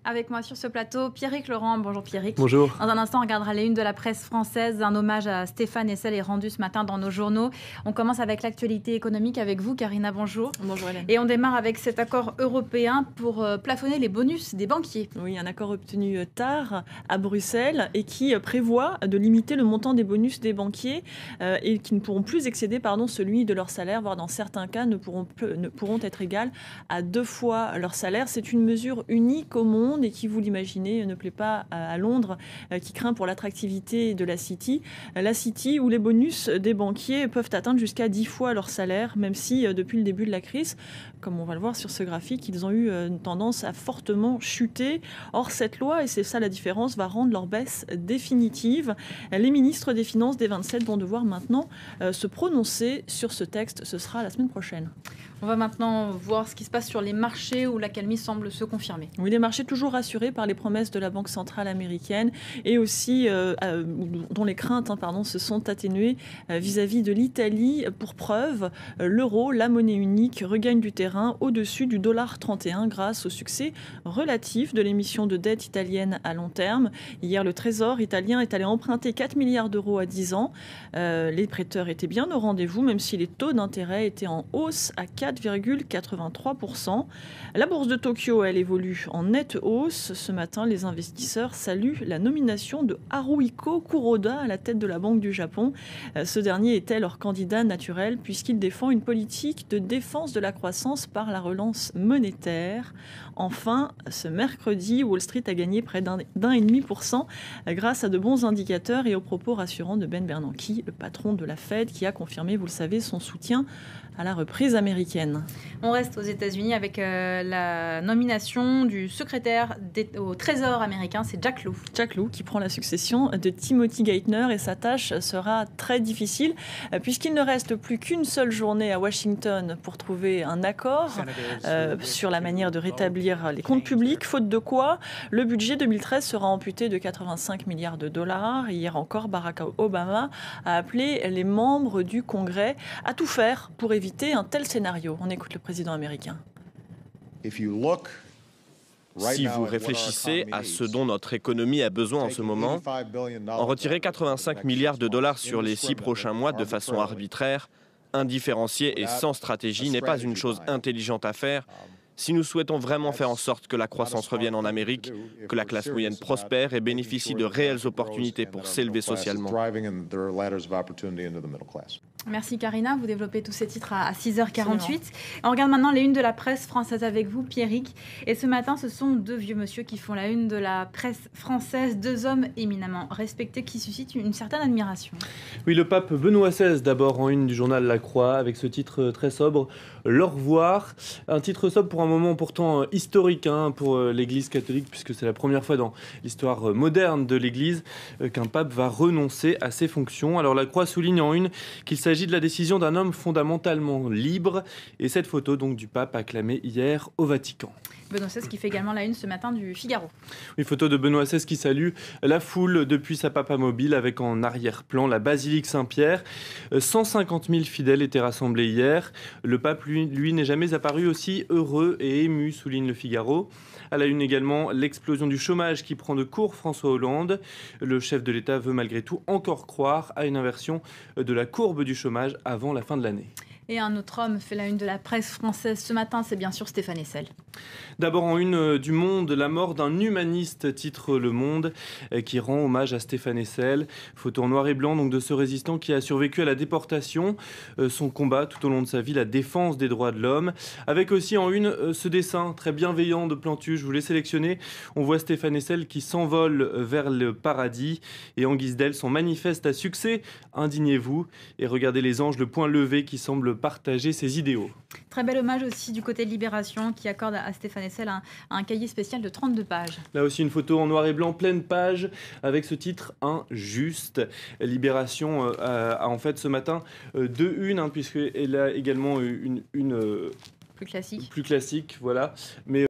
Avec moi sur ce plateau, Pierrick Laurent. Bonjour Pierrick. Bonjour. Dans un instant, on regardera les unes de la presse française. Un hommage à Stéphane Hessel est rendu ce matin dans nos journaux. On commence avec l'actualité économique avec vous, Karina. Bonjour. Bonjour Hélène. Et on démarre avec cet accord européen pour plafonner les bonus des banquiers. Oui, un accord obtenu tard à Bruxelles et qui prévoit de limiter le montant des bonus des banquiers et qui ne pourront plus excéder celui de leur salaire, voire dans certains cas ne pourront être égales à 2 fois leur salaire. C'est une mesure unique au monde et qui, vous l'imaginez, ne plaît pas à Londres, qui craint pour l'attractivité de la City. La City où les bonus des banquiers peuvent atteindre jusqu'à 10 fois leur salaire, même si depuis le début de la crise, comme on va le voir sur ce graphique, ils ont eu une tendance à fortement chuter. Or, cette loi, et c'est ça la différence, va rendre leur baisse définitive. Les ministres des Finances des 27 vont devoir maintenant se prononcer sur ce texte. Ce sera la semaine prochaine. On va maintenant voir ce qui se passe sur les marchés où l'accalmie semble se confirmer. Oui, les marchés toujours rassurés par les promesses de la Banque centrale américaine et aussi dont les craintes se sont atténuées vis-à-vis de l'Italie. Pour preuve, l'euro, la monnaie unique, regagne du terrain au-dessus du $31 grâce au succès relatif de l'émission de dette italienne à long terme. Hier, le Trésor italien est allé emprunter 4 milliards d'euros à 10 ans. Les prêteurs étaient bien au rendez-vous, même si les taux d'intérêt étaient en hausse à 4,83%. La bourse de Tokyo, elle évolue en nette hausse. Ce matin, les investisseurs saluent la nomination de Haruhiko Kuroda à la tête de la Banque du Japon. Ce dernier était leur candidat naturel puisqu'il défend une politique de défense de la croissance par la relance monétaire. Enfin, ce mercredi, Wall Street a gagné près d'1,5% grâce à de bons indicateurs et aux propos rassurants de Ben Bernanke, le patron de la Fed, qui a confirmé, vous le savez, son soutien à la reprise américaine. On reste aux États-Unis avec la nomination du secrétaire au Trésor américain, c'est Jack Lew. Jack Lew qui prend la succession de Timothy Geithner et sa tâche sera très difficile puisqu'il ne reste plus qu'une seule journée à Washington pour trouver un accord sur la manière de rétablir les comptes publics, faute de quoi le budget 2013 sera amputé de 85 milliards de dollars. Hier encore, Barack Obama a appelé les membres du Congrès à tout faire pour éviter un tel scénario. On écoute le président américain. Si vous réfléchissez à ce dont notre économie a besoin en ce moment, en retirer 85 milliards de dollars sur les 6 prochains mois de façon arbitraire, indifférenciée et sans stratégie n'est pas une chose intelligente à faire si nous souhaitons vraiment faire en sorte que la croissance revienne en Amérique, que la classe moyenne prospère et bénéficie de réelles opportunités pour s'élever socialement. Merci Karina, vous développez tous ces titres à 6h48. On regarde maintenant les unes de la presse française avec vous, Pierrick. Et ce matin, ce sont 2 vieux monsieur qui font la une de la presse française, 2 hommes éminemment respectés qui suscitent une certaine admiration. Oui, le pape Benoît XVI, d'abord en une du journal La Croix, avec ce titre très sobre, L'au revoir. Un titre sobre pour un moment pourtant historique pour l'Église catholique, puisque c'est la première fois dans l'histoire moderne de l'Église qu'un pape va renoncer à ses fonctions. Alors La Croix souligne en une qu'il s'agit de la décision d'un homme fondamentalement libre, et cette photo donc du pape acclamé hier au Vatican. Benoît XVI qui fait également la une ce matin du Figaro. Une photo de Benoît XVI qui salue la foule depuis sa papamobile avec en arrière-plan la basilique Saint-Pierre. 150 000 fidèles étaient rassemblés hier. Le pape, lui n'est jamais apparu aussi heureux et ému, souligne le Figaro. À la une également, l'explosion du chômage qui prend de court François Hollande. Le chef de l'État veut malgré tout encore croire à une inversion de la courbe du chômage avant la fin de l'année. Et un autre homme fait la une de la presse française ce matin, c'est bien sûr Stéphane Hessel. D'abord en une du Monde, la mort d'un humaniste, titre Le Monde, qui rend hommage à Stéphane Hessel. Photo en noir et blanc donc de ce résistant qui a survécu à la déportation. Son combat tout au long de sa vie, la défense des droits de l'homme. Avec aussi en une ce dessin très bienveillant de Plantu, je vous l'ai sélectionné. On voit Stéphane Hessel qui s'envole vers le paradis. Et en guise d'aile, son manifeste à succès, indignez-vous. Et regardez les anges, le poing levé qui semble partager ses idéaux. Très bel hommage aussi du côté de Libération qui accorde à Stéphane Hessel un cahier spécial de 32 pages. Là aussi une photo en noir et blanc, pleine page, avec ce titre injuste. Libération a en fait ce matin 2 unes, puisqu'elle a également une plus classique. Plus classique, voilà. Mais